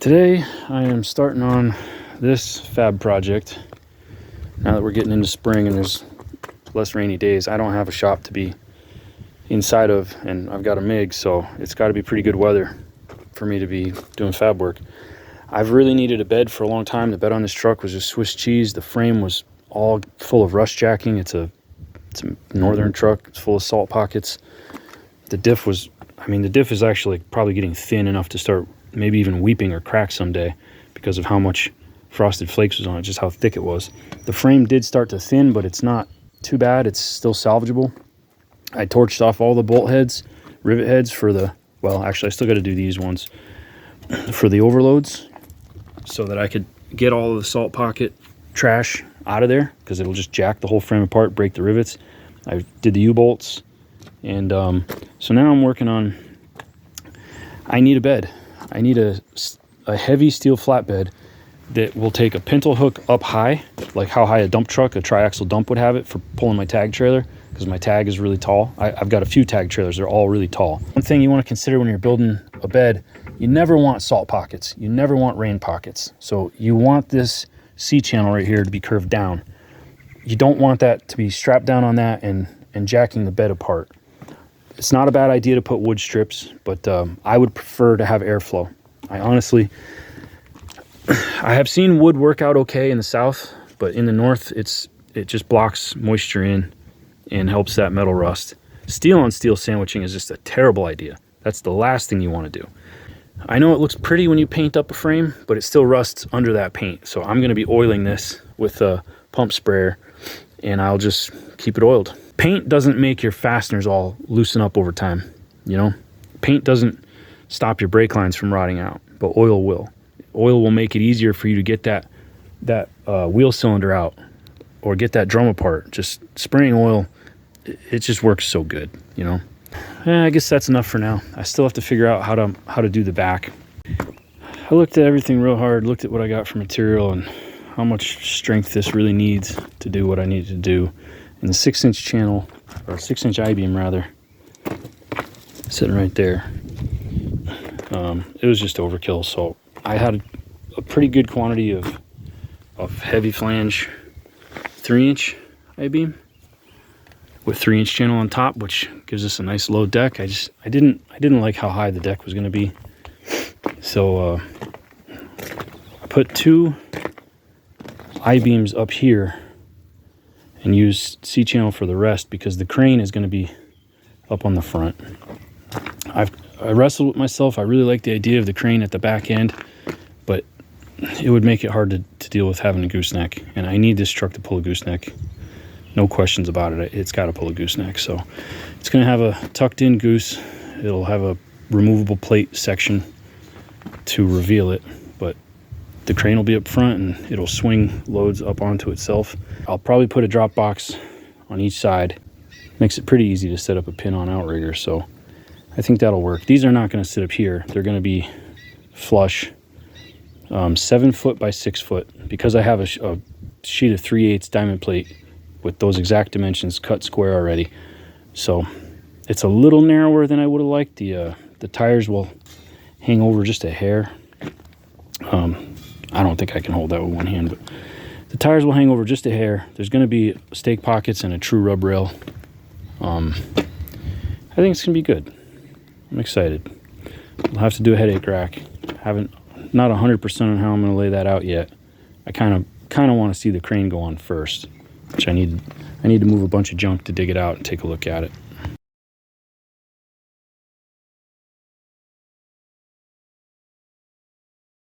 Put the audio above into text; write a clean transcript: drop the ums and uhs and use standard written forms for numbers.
Today I am starting on this fab project. Now that we're getting into spring and there's less rainy days, I don't have a shop to be inside of, and I've got a MIG, so it's got to be pretty good weather for me to be doing fab work. I've really needed a bed for a long time. The bed on this truck was just Swiss cheese. The frame was all full of rust jacking. It's a northern truck. It's full of salt pockets. The diff was, the diff is actually probably getting thin enough to start maybe even weeping or crack someday because of how much frosted flakes was on it, just how thick it was. The frame did start to thin, but it's not too bad. It's still salvageable. I torched off all the bolt heads, rivet heads for the, well, actually I still got to do these ones for the overloads so that I could get all of the salt pocket trash out of there, because it'll just jack the whole frame apart, break the rivets. I did the U-bolts, and so now I'm working on, I need a bed. I need a heavy steel flatbed that will take a pintle hook up high, like how high a dump truck, a triaxle dump would have it for pulling my tag trailer, because my tag is really tall. I've got a few tag trailers. They're all really tall. One thing you want to consider when you're building a bed, you never want salt pockets. You never want rain pockets. So you want this C-channel right here to be curved down. You don't want that to be strapped down on that and jacking the bed apart. It's not a bad idea to put wood strips, but I would prefer to have airflow. I have seen wood work out okay in the south, but in the north, it just blocks moisture in and helps that metal rust. Steel on steel sandwiching is just a terrible idea. That's the last thing you want to do. I know it looks pretty when you paint up a frame, but it still rusts under that paint. So I'm going to be oiling this with a pump sprayer, and I'll just keep it oiled. Paint doesn't make your fasteners all loosen up over time, you know? Paint doesn't stop your brake lines from rotting out, but oil will. Oil will make it easier for you to get that wheel cylinder out or get that drum apart. Just spraying oil, it just works so good, you know? I guess that's enough for now. I still have to figure out how to do the back. I looked at everything real hard, looked at what I got for material and how much strength this really needs to do what I need to do. And the 6-inch channel, or 6-inch I-beam rather, sitting right there, it was just overkill. So I had a pretty good quantity of heavy flange 3-inch I-beam with 3-inch channel on top, which gives us a nice low deck. I didn't like how high the deck was going to be, so I put 2 I-beams up here and use C-channel for the rest, because the crane is going to be up on the front. I wrestled with myself. I really like the idea of the crane at the back end, but it would make it hard to deal with having a gooseneck, and I need this truck to pull a gooseneck. No questions about it. It's got to pull a gooseneck. So it's going to have a tucked in goose. It'll have a removable plate section to reveal it, but the crane will be up front and it'll swing loads up onto itself. I'll probably put a drop box on each side. Makes it pretty easy to set up a pin on outrigger, so I think that'll work. These are not going to sit up here. They're going to be flush, 7 foot by 6 foot, because I have a sheet of 3/8 diamond plate with those exact dimensions cut square already. So it's a little narrower than I would have liked. The tires will hang over just a hair. I don't think I can hold that with one hand, but the tires will hang over just a hair. There's going to be stake pockets and a true rub rail. I think it's going to be good. I'm excited. We'll have to do a headache rack. Not 100% on how I'm going to lay that out yet. I kind of want to see the crane go on first, which I need to move a bunch of junk to dig it out and take a look at it.